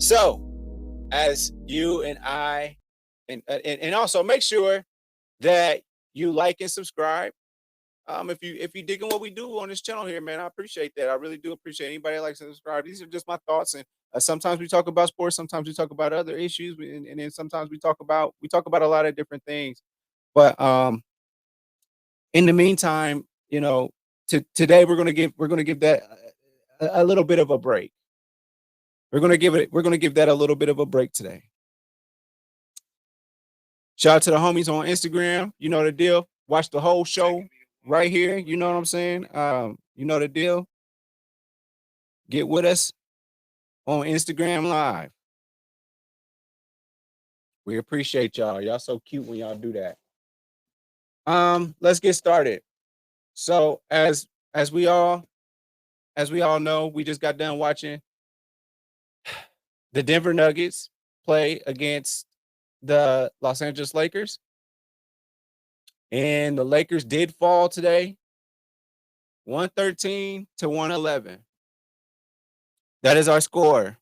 So, as you and I, and also make sure that you like and subscribe. If you digging what we do on this channel here, man, I appreciate that. I really do appreciate anybody that likes to subscribe. These are just my thoughts, and sometimes we talk about sports, sometimes we talk about other issues, and then sometimes we talk about a lot of different things. But in the meantime, today we're gonna give that a little bit of a break. We're gonna give that a little bit of a break today. Shout out to the homies on Instagram. You know the deal. Watch the whole show right here. You know what I'm saying? You know the deal. Get with us on Instagram Live. We appreciate y'all. Y'all so cute when y'all do that. Let's get started. So as we all know, we just got done watching the Denver Nuggets play against the Los Angeles Lakers. And the Lakers did fall today, 113 to 111. That is our score.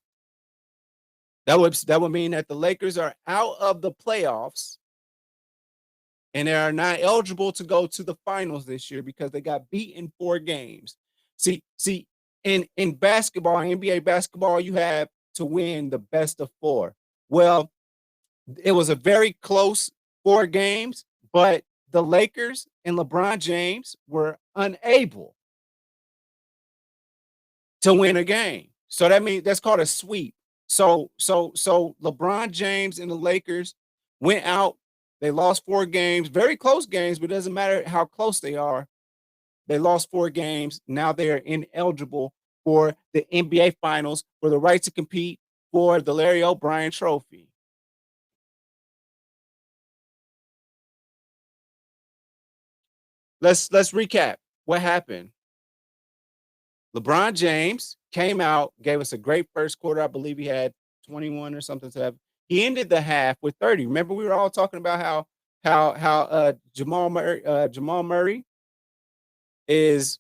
That would mean that the Lakers are out of the playoffs and they are not eligible to go to the finals this year because they got beat in 4 games. See, in basketball, NBA basketball, you have to win the best of 4. Well, it was a very close 4 games, but the Lakers and LeBron James were unable to win a game. So that means that's called a sweep. So LeBron James and the Lakers went out. They lost 4 games, very close games, but it doesn't matter how close they are. They lost 4 games. Now they are ineligible for the NBA Finals for the right to compete for the Larry O'Brien Trophy. Let's recap what happened. LeBron James came out, gave us a great first quarter. I believe he had 21 or something to that. He ended the half with 30. Remember, we were all talking about how Jamal Murray is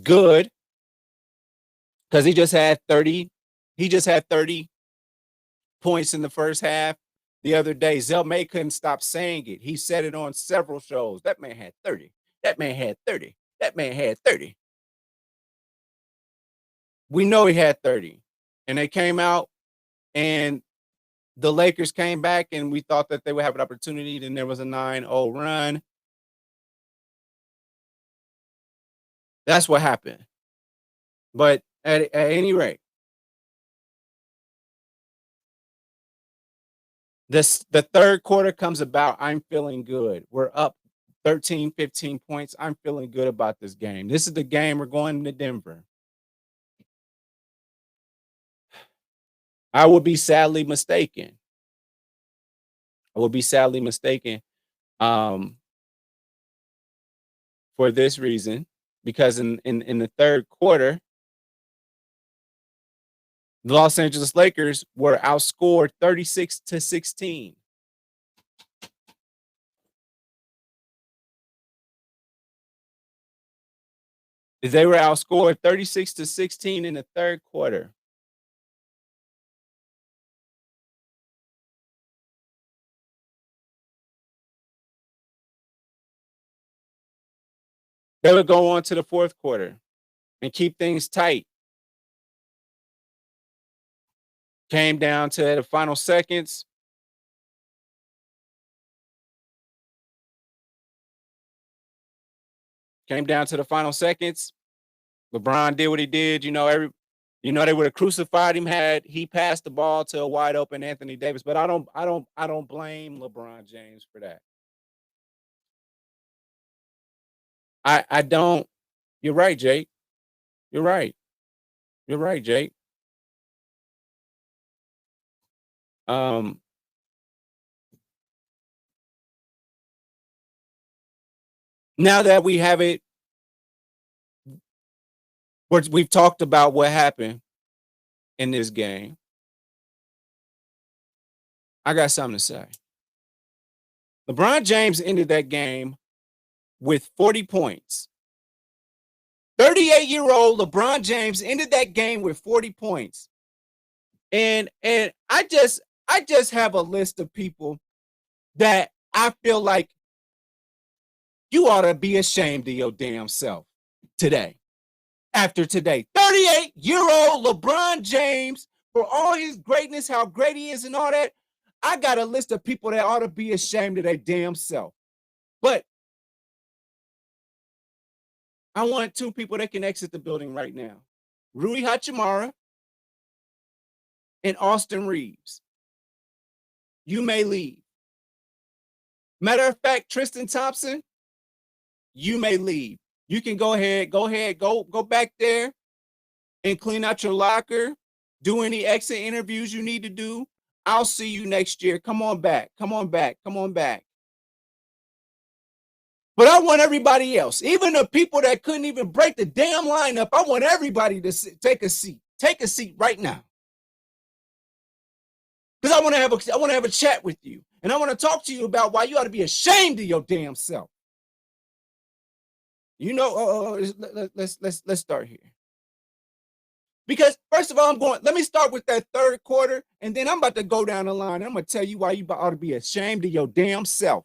good because he just had 30. He just had 30 points in the first half. The other day, Zell May couldn't stop saying it. He said it on several shows. That man had 30. That man had 30. That man had 30. We know he had 30. And they came out and the Lakers came back and we thought that they would have an opportunity. Then there was a 9-0 run. That's what happened. But at any rate, the third quarter comes about. I'm feeling good. We're up 13, 15 points. I'm feeling good about this game. This is the game we're going to Denver. I would be sadly mistaken. I would be sadly mistaken for this reason, because in the third quarter, the Los Angeles Lakers were outscored 36-16. They were outscored 36-16 in the third quarter. They would go on to the fourth quarter and keep things tight. Came down to the final seconds. Came down to the final seconds. LeBron did what he did. They would have crucified him had he passed the ball to a wide open Anthony Davis. But I don't blame LeBron James for that. I don't. You're right, Jake. You're right. You're right, Jake. Now that we have it, we've talked about what happened in this game. I got something to say. LeBron James ended that game with 40 points, 38-year-old LeBron James ended that game with 40 points. And I just have a list of people that I feel like you ought to be ashamed of your damn self today. After today, 38-year-old LeBron James, for all his greatness, how great he is and all that, I got a list of people that ought to be ashamed of their damn self. But I want two people that can exit the building right now. Rui Hachimura and Austin Reeves. You may leave. Matter of fact, Tristan Thompson, you may leave. You can go back there and clean out your locker, do any exit interviews you need to do. I'll see you next year. Come on back. Come on back. Come on back. But I want everybody else, even the people that couldn't even break the damn lineup, I want everybody to take a seat. Take a seat right now. Because I want to have a chat with you. And I want to talk to you about why you ought to be ashamed of your damn self. You know, let's start here. Because first of all, let me start with that third quarter, and then I'm about to go down the line. I'm going to tell you why you ought to be ashamed of your damn self.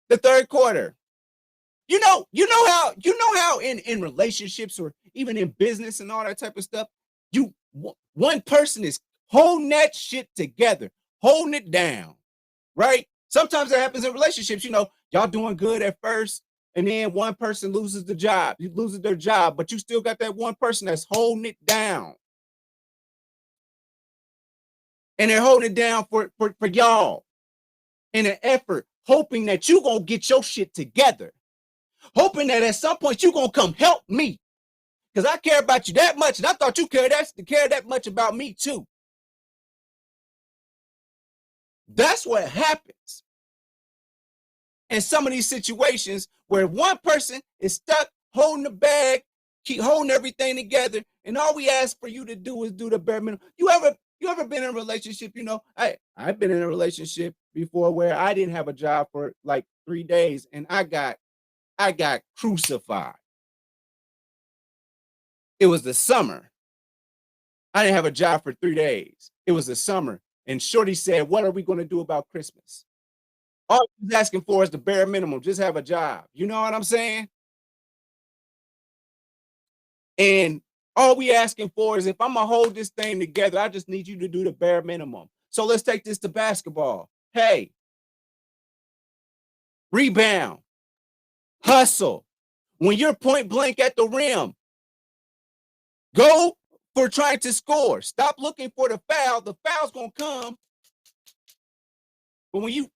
The third quarter. You know how in relationships or even in business and all that type of stuff, one person is holding that shit together, holding it down, right? Sometimes that happens in relationships. You know, y'all doing good at first, and then one person loses their job, but you still got that one person that's holding it down. And they're holding it down for y'all in an effort, hoping that you're going to get your shit together, hoping that at some point you're going to come help me because I care about you that much, and I thought you cared that much about me too. That's what happens in some of these situations where one person is stuck holding the bag, keep holding everything together, and all we ask for you to do is do the bare minimum. You ever been in a relationship? You know, I've been in a relationship before where I didn't have a job for like 3 days, and I got crucified. It was the summer. I didn't have a job for 3 days. It was the summer. And Shorty said, what are we going to do about Christmas? All he's asking for is the bare minimum. Just have a job. You know what I'm saying? And all we asking for is if I'm going to hold this thing together, I just need you to do the bare minimum. So let's take this to basketball. Hey, rebound, hustle. When you're point blank at the rim, go for trying to score. Stop looking for the foul. The foul's going to come. But when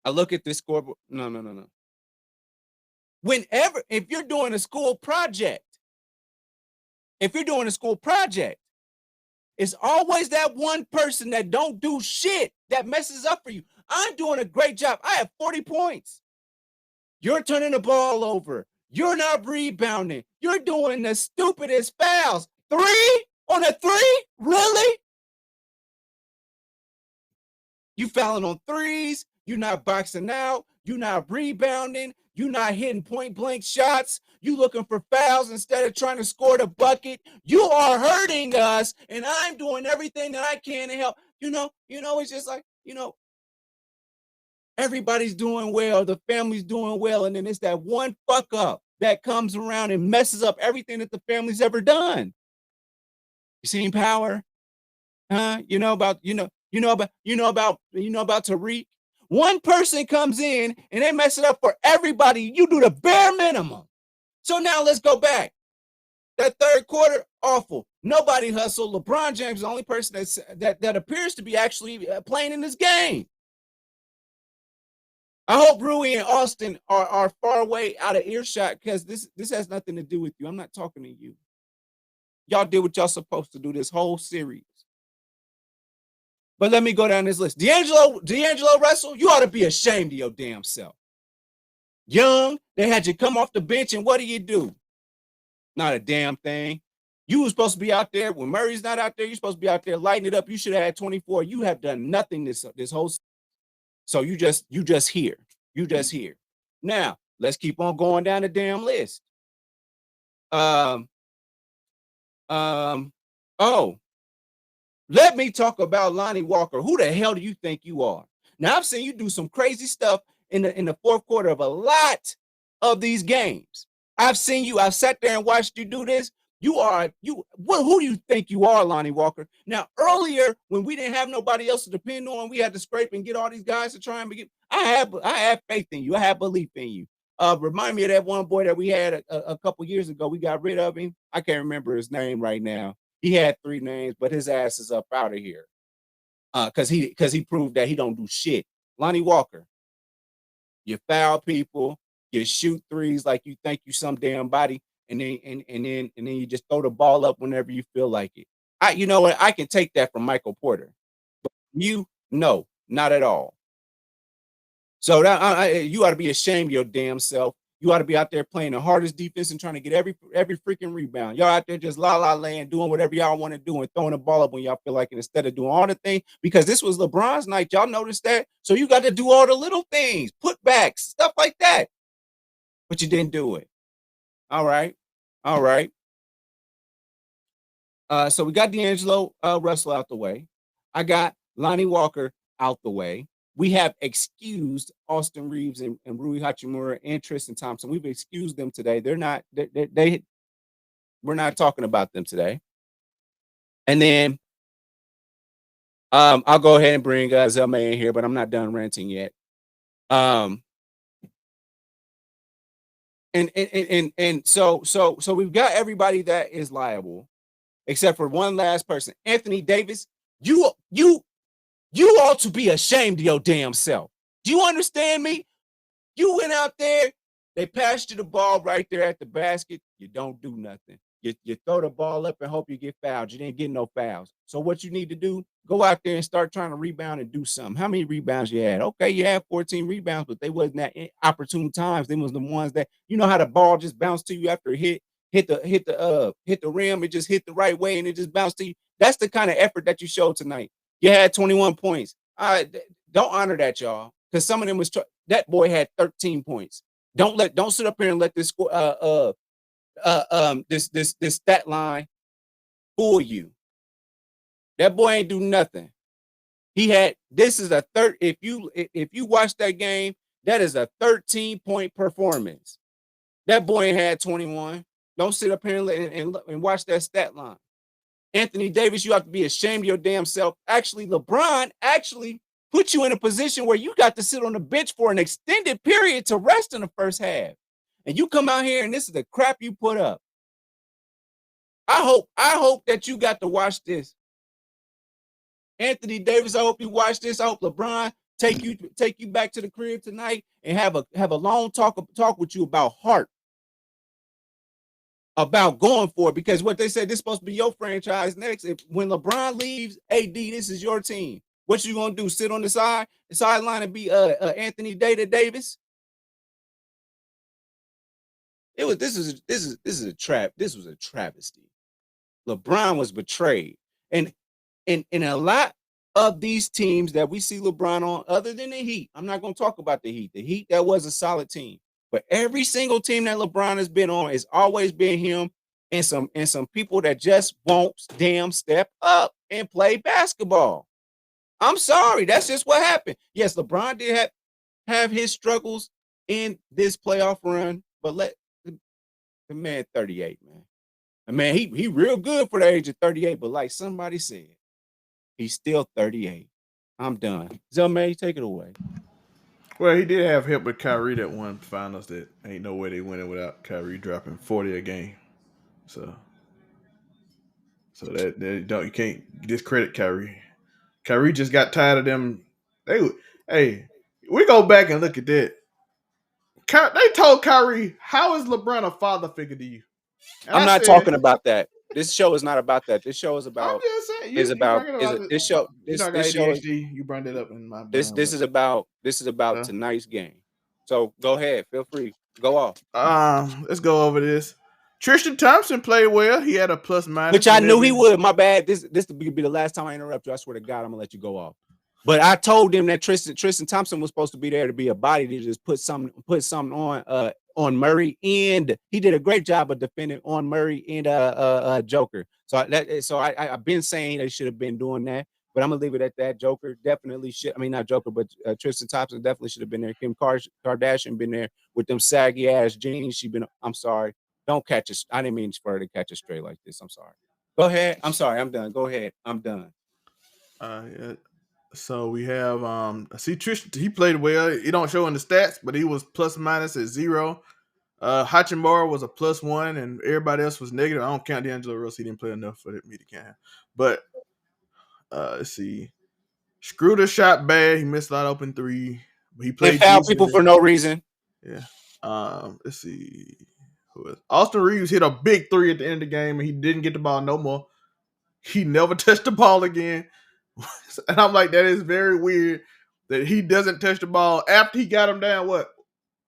I look at this scoreboard. No. Whenever, if you're doing a school project, it's always that one person that don't do shit that messes up for you. I'm doing a great job. I have 40 points. You're turning the ball over. You're not rebounding. You're doing the stupidest fouls. 3 on a 3? Really? You fouling on threes. You're not boxing out. You're not rebounding. You're not hitting point blank shots. You looking for fouls instead of trying to score the bucket. You are hurting us, and I'm doing everything that I can to help. You know, it's just like, everybody's doing well. The family's doing well. And then it's that one fuck up that comes around and messes up everything that the family's ever done. You seen Power? Huh? You know about Tariq? One person comes in and they mess it up for everybody. You do the bare minimum. So now let's go back. That third quarter, awful. Nobody hustled. LeBron James is the only person that appears to be actually playing in this game. I hope Rui and Austin are far away out of earshot because this has nothing to do with you. I'm not talking to you. Y'all did what y'all supposed to do this whole series. But let me go down this list. D'Angelo Russell, you ought to be ashamed of your damn self. Young, they had you come off the bench, and what do? Not a damn thing. You were supposed to be out there when Murray's not out there. You're supposed to be out there lighting it up. You should have had 24. You have done nothing this whole. So you just here. You just here. Now, let's keep on going down the damn list. Oh, let me talk about Lonnie Walker. Who the hell do you think you are? Now, I've seen you do some crazy stuff in the fourth quarter of a lot of these games. I've seen you. I've sat there and watched you do this. Who do you think you are, Lonnie Walker? Now, earlier when we didn't have nobody else to depend on, we had to scrape and get all these guys to try and begin. I have faith in you. I have belief in you. Remind me of that one boy that we had a couple years ago. We got rid of him. I can't remember his name right now. He had 3 names, but his ass is up out of here. Because he proved that he don't do shit. Lonnie Walker, you foul people, you shoot threes like you think you some damn body, and then you just throw the ball up whenever you feel like it. You know what? I can take that from Michael Porter, but no, not at all. So you ought to be ashamed of your damn self. You ought to be out there playing the hardest defense and trying to get every freaking rebound. Y'all out there just laying, doing whatever y'all want to do and throwing the ball up when y'all feel like it instead of doing all the things. Because this was LeBron's night. Y'all noticed that? So you got to do all the little things, putbacks, stuff like that. But you didn't do it. All right. So we got D'Angelo Russell out the way. I got Lonnie Walker out the way. We have excused Austin Reeves and Rui Hachimura and Tristan Thompson. We've excused them today. We're not talking about them today. And then I'll go ahead and bring Zelma in here, but I'm not done ranting yet. And so we've got everybody that is liable, except for one last person, Anthony Davis. You ought to be ashamed of your damn self. Do you understand me? You went out there, they passed you the ball right there at the basket. You don't do nothing. You throw the ball up and hope you get fouled. You didn't get no fouls. So what you need to do, go out there and start trying to rebound and do something. How many rebounds you had? Okay, you had 14 rebounds, but they wasn't that opportune times. They was the ones that, you know how the ball just bounced to you after it hit the rim. It just hit the right way and it just bounced to you. That's the kind of effort that you showed tonight. You had 21 points. Don't honor that, y'all, because some of them was that boy had 13 points. Don't sit up here and let this this stat line fool you. That boy ain't do nothing. This is a third. If you watch that game, that is a 13-point performance. That boy ain't had 21. Don't sit up here and watch that stat line. Anthony Davis, you have to be ashamed of your damn self. Actually, LeBron put you in a position where you got to sit on the bench for an extended period to rest in the first half. And you come out here and this is the crap you put up. I hope that you got to watch this. Anthony Davis, I hope you watch this. I hope LeBron take you back to the crib tonight and have a long talk with you about heart. About going for it, because what they said, this is supposed to be your franchise next. When LeBron leaves, AD, this is your team. What you gonna do? Sit on the sideline and be Anthony Davis? This is a trap. This was a travesty. LeBron was betrayed, and a lot of these teams that we see LeBron on, other than the Heat, I'm not gonna talk about the Heat. The Heat, that was a solid team. But every single team that LeBron has been on has always been him and some people that just won't damn step up and play basketball. I'm sorry, that's just what happened. Yes, LeBron did have his struggles in this playoff run, but the man 38, man. The man, he real good for the age of 38, but like somebody said, he's still 38. I'm done. Zelmay, take it away. Well, he did have help with Kyrie that one finals that ain't no way they winning without Kyrie dropping 40 a game. So that you can't discredit Kyrie. Kyrie just got tired of them. We go back and look at that. They told Kyrie, "How is LeBron a father figure to you?" And I'm not talking about that. This show is not about that. This show is about. I'm just saying. This show. This show. You brought it up in my. This is about tonight's game. So go ahead. Feel free. Go off. Let's go over this. Tristan Thompson played well. He had a plus minus. Which I knew he would. My bad. This will be the last time I interrupt you. I swear to God, I'm gonna let you go off. But I told them that Tristan Thompson was supposed to be there to be a body to just put something on Murray, and he did a great job of defending on Murray and Joker. I've been saying they should have been doing that, but I'm gonna leave it at that. Joker definitely should. I mean, not Joker, but Tristan Thompson definitely should have been there. Kim Kardashian been there with them saggy ass jeans. She been. I'm sorry. Don't catch us. I didn't mean for her to catch us straight like this. I'm sorry. Go ahead. I'm sorry. I'm done. Go ahead. I'm done. Yeah. So we have I see Trish. He played well. He don't show in the stats, but he was plus minus at 0. Hachimura was a +1, and everybody else was negative. I don't count D'Angelo Russell. He didn't play enough for me to count. But let's see. Scrooder shot bad. He missed a lot of open three. But he And played foul people for decent. no reason. Yeah. Let's see. Austin Reeves hit a big three at the end of the game, and he didn't get the ball no more. He never touched the ball again. And I'm like, that is very weird that he doesn't touch the ball after he got him down. What?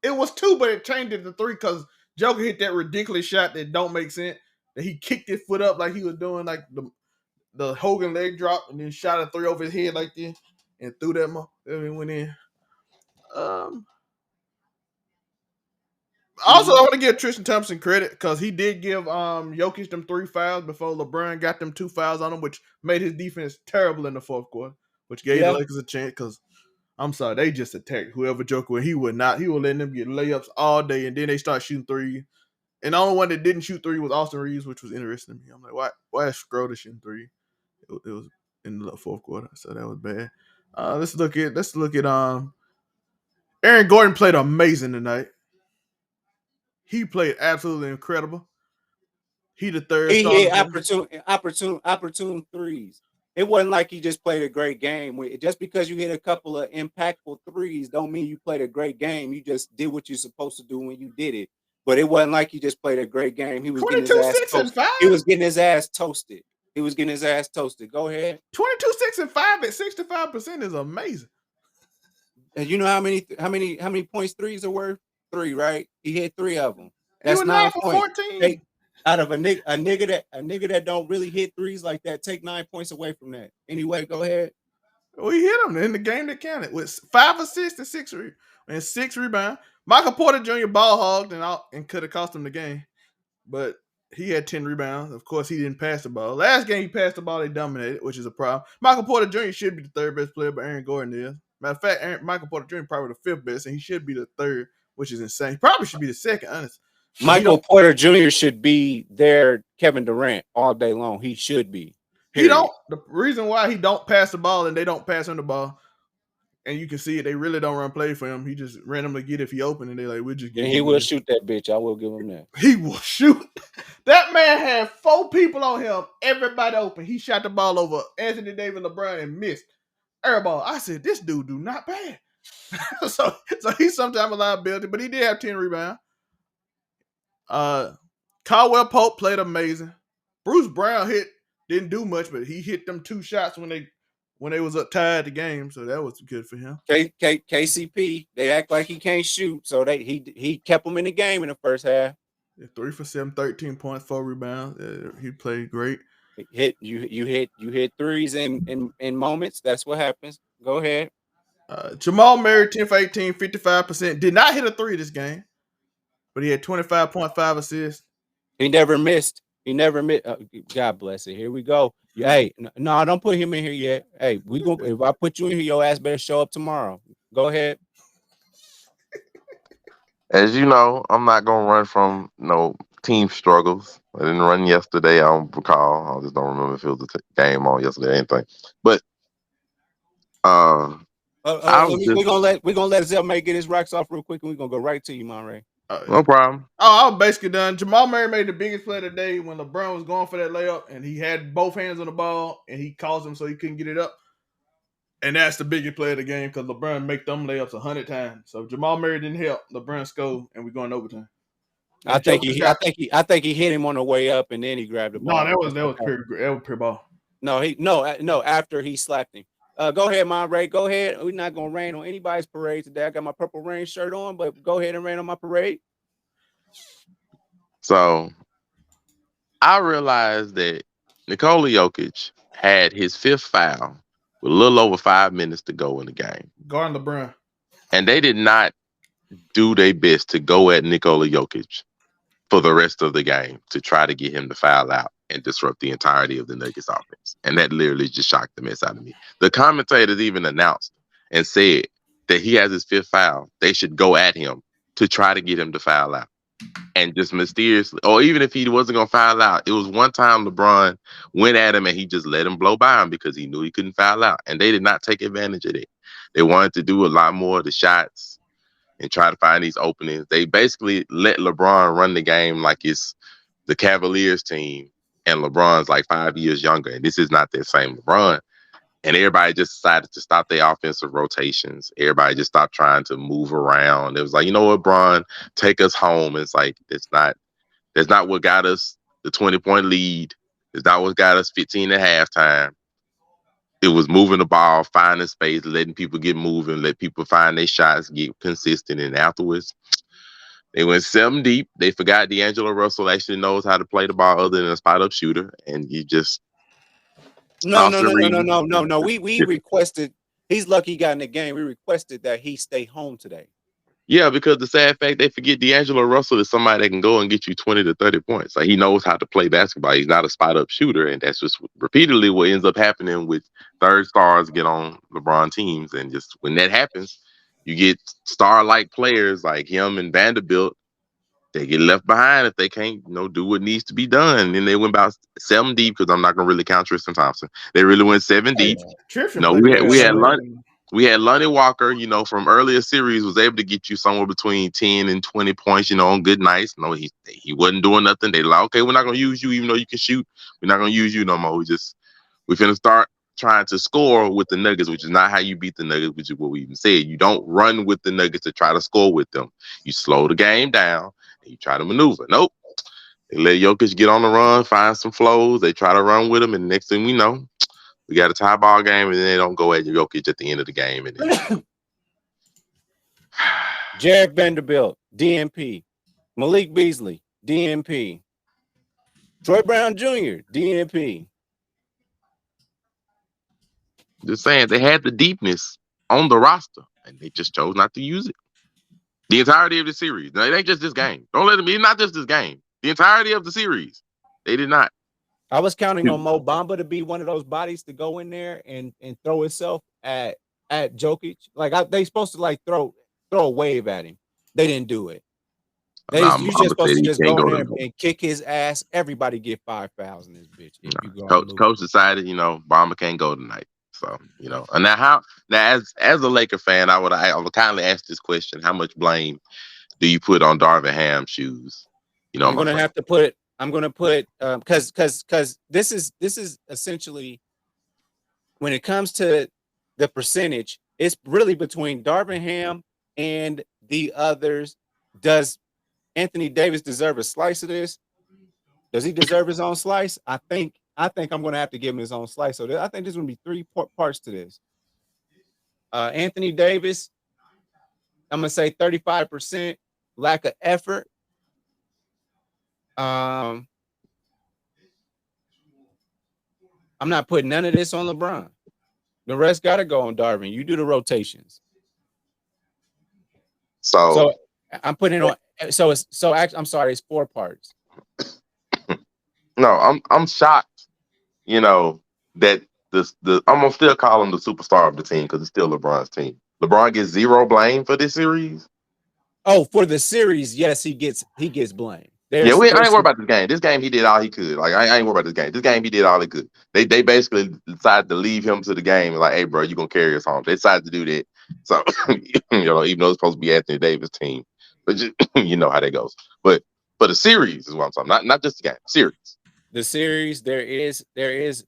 It was 2, but it changed it to 3 because Joker hit that ridiculous shot that don't make sense. That he kicked his foot up like he was doing like the Hogan leg drop and then shot a 3 over his head like this and threw that and it went in. Also, I want to give Tristan Thompson credit because he did give Jokic them 3 fouls before LeBron got them 2 fouls on him, which made his defense terrible in the fourth quarter, which gave the Lakers a chance because I'm sorry, they just attacked whoever Joker was. He would letting them get layups all day, and then they start shooting 3. And the only one that didn't shoot 3 was Austin Reeves, which was interesting to me. I'm like, why is Schroeder shooting 3? It was in the fourth quarter, so that was bad. Let's look at Aaron Gordon played amazing tonight. He played absolutely incredible. He the third He hit starter. opportune threes. It wasn't like he just played a great game. Just because you hit a couple of impactful threes don't mean you played a great game. You just did what you're supposed to do when you did it. But it wasn't like he just played a great game. He was getting his 22, ass 6, and toasted. 5. He was getting his ass toasted. He was getting his ass toasted. Go ahead. 22, 6, and 5 at 65% is amazing. And you know how many points threes are worth? 3, right? He hit 3 of them. That's 9 for points. 14. Out of a nigga that don't really hit threes like that, take 9 points away from that. Anyway, go ahead. We hit him in the game that counted with 5 assists and 6 rebounds. Michael Porter Jr. ball hogged and could have cost him the game, but he had 10 rebounds. Of course, he didn't pass the ball. Last game he passed the ball, they dominated, which is a problem. Michael Porter Jr. should be the 3rd best player, but Aaron Gordon is. Matter of fact, Michael Porter Jr. probably the 5th best, and he should be the 3rd, which is insane. He probably should be the 2nd, honest. Michael Porter Jr. should be their Kevin Durant all day long. He should be. Period. The reason why he don't pass the ball and they don't pass him the ball, and you can see it, they really don't run play for him. He just randomly get if he open, and they're like, we'll just get him. He will shoot that bitch. I will give him that. He will shoot. That man had 4 people on him, everybody open. He shot the ball over Anthony Davis, LeBron, and missed. Airball. I said, this dude do not bad. so he's sometimes a liability, but he did have 10 rebounds. Caldwell Pope played amazing. Bruce Brown didn't do much, but he hit them 2 shots when they was up tied the game, so that was good for him. KCP, they act like he can't shoot, so he kept him in the game in the first half. 3 for 7, 13 points, 4 rebounds. He played great. You hit threes in moments. That's what happens. Go ahead. Jamal Murray, 10 for 18, 55%. Did not hit a 3 this game, but he had 25.5 assists. He never missed. God bless it. Here we go. Hey, no, don't put him in here yet. Hey, if I put you in here, your ass better show up tomorrow. Go ahead. As you know, I'm not gonna run from no team struggles. I didn't run yesterday. I don't recall. I just don't remember if it was a game on yesterday or anything. But we're gonna let Zell May get his rocks off real quick, and we're gonna go right to you, Monray. No problem. I was basically done. Jamal Murray made the biggest play of the day when LeBron was going for that layup, and he had both hands on the ball, and he caused him so he couldn't get it up. And that's the biggest play of the game because LeBron make them layups 100 times. So Jamal Murray didn't help. LeBron scored, and we're going overtime. I think he hit him on the way up, and then he grabbed the ball. No, that was pure ball. No, after he slapped him. Go ahead, Monray. Go ahead. We're not gonna rain on anybody's parade today. I got my Purple Rain shirt on, but go ahead and rain on my parade. So I realized that Nikola Jokic had his 5th foul with a little over 5 minutes to go in the game. Guarding LeBron. And they did not do their best to go at Nikola Jokic for the rest of the game to try to get him to foul out and disrupt the entirety of the Nuggets offense. And that literally just shocked the mess out of me. The commentators even announced and said that he has his fifth foul. They should go at him to try to get him to foul out. And just mysteriously, or even if he wasn't going to foul out, it was one time LeBron went at him and he just let him blow by him because he knew he couldn't foul out. And they did not take advantage of it. They wanted to do a lot more of the shots and try to find these openings. They basically let LeBron run the game like it's the Cavaliers team, and LeBron's like 5 years younger. And this is not that same LeBron. And everybody just decided to stop their offensive rotations. Everybody just stopped trying to move around. It was like, you know what, Bron, take us home. It's like that's not what got us the 20-point lead. It's not what got us 15 at halftime. It was moving the ball, finding space, letting people get moving, let people find their shots, get consistent. And afterwards, they went 7 deep. They forgot D'Angelo Russell actually knows how to play the ball other than a spot-up shooter. And you just No, no, Austin no, no, no, Reeves. no, no, no. We requested. He's lucky he got in the game. We requested that he stay home today. Yeah, because the sad fact they forget D'Angelo Russell is somebody that can go and get you 20 to 30 points. Like he knows how to play basketball. He's not a spot up shooter, and that's just repeatedly what ends up happening with third stars get on LeBron teams. And just when that happens, you get star like players like him and Vanderbilt. They get left behind if they can't, do what needs to be done. And they went about 7 deep because I'm not gonna really count Tristan Thompson. They really went 7 Hey, deep. Tristan No, played we the had best we had shooter. Lon- we had Lonnie Walker, from earlier series was able to get you somewhere between 10 and 20 points, on good nights. No, he wasn't doing nothing. They like, okay, we're not gonna use you, even though you can shoot. We're not gonna use you no more. We finna start trying to score with the Nuggets, which is not how you beat the Nuggets, which is what we even said. You don't run with the Nuggets to try to score with them. You slow the game down and you try to maneuver. Nope. They let Jokic get on the run, find some flows. They try to run with him, and the next thing we know, we got a tie ball game, and then they don't go at Jokic at the end of the game. And then Jared Vanderbilt, DNP. Malik Beasley, DNP. Troy Brown Jr., DNP. just saying, they had the deepness on the roster, and they just chose not to use it. The entirety of the series. Now, it ain't just this game. Don't let them. It's not just this game. The entirety of the series, they did not. I was counting on Mo Bamba to be one of those bodies to go in there and throw itself at Jokic. Like they supposed to like throw a wave at him. They didn't do it. You just supposed to just go in there and kick his ass. Everybody get 5 fouls in this bitch. If you go Coach decided, Bamba can't go tonight. So, and now as a Laker fan, I would kindly ask this question: how much blame do you put on Darvin Ham's shoes? I'm gonna have to put. I'm gonna put because this is essentially when it comes to the percentage, it's really between Darvin Ham and the others. Does Anthony Davis deserve a slice of this? Does he deserve his own slice? I think I'm going to have to give him his own slice. So I think there's going to be 3 parts to this. Anthony Davis, I'm going to say 35% lack of effort. I'm not putting none of this on LeBron. The rest got to go on Darvin. You do the rotations. So I'm putting it on. I'm sorry, it's 4 parts. No, I'm shocked. That I'm gonna still call him the superstar of the team because it's still LeBron's team. LeBron gets 0 blame for this series. Oh, for the series, yes, he gets blame. I ain't worried about this game. This game, he did all he could. Like I ain't worried about this game. This game, he did all he could. They basically decided to leave him to the game. Like, hey, bro, you gonna carry us home. They decided to do that. So, even though it's supposed to be Anthony Davis' team, but just, you know how that goes. But for the series is what I'm talking. Not just the game. Series. The series, there is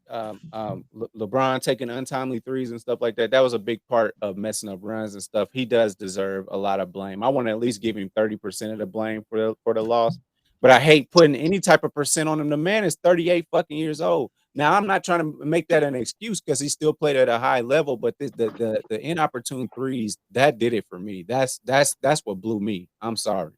LeBron taking untimely threes and stuff like that. That was a big part of messing up runs and stuff. He does deserve a lot of blame. I want to at least give him 30% of the blame for the loss. But I hate putting any type of percent on him. The man is 38 fucking years old. Now, I'm not trying to make that an excuse because he still played at a high level, but the inopportune threes, that did it for me. That's what blew me. I'm sorry.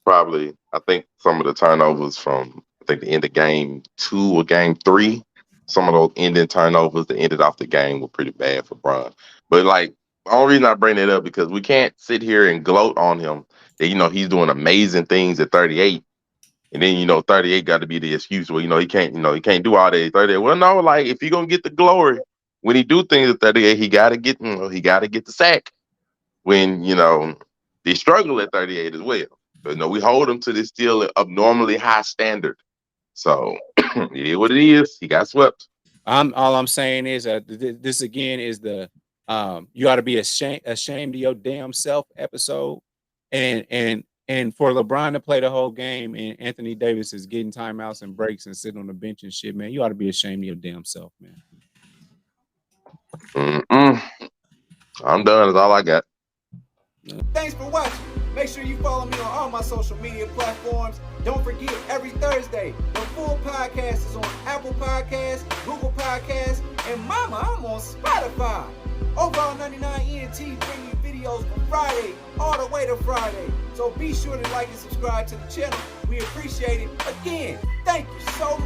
Probably, I think some of the turnovers from the end of game 2 or game 3 some of those ending turnovers that ended off the game were pretty bad for Bron. But like, the only reason I bring that up because we can't sit here and gloat on him that he's doing amazing things at 38. And then 38 got to be the excuse where he can't do all that at 38. Well, no, like if you're gonna get the glory when he do things at 38, he gotta get the sack when they struggle at 38 as well. But we hold him to this still abnormally high standard. So it is what it is. He got swept. All I'm saying is that this again is the you ought to be ashamed of your damn self episode, and for LeBron to play the whole game and Anthony Davis is getting timeouts and breaks and sitting on the bench and shit, man. You ought to be ashamed of your damn self, man. I'm done. That's all I got. Thanks for watching. Make sure you follow me on all my social media platforms. Don't forget, every Thursday, the full podcast is on Apple Podcasts, Google Podcasts, and mama, I'm on Spotify. Overall 99 ENT bring you videos from Friday all the way to Friday. So be sure to like and subscribe to the channel. We appreciate it. Again, thank you so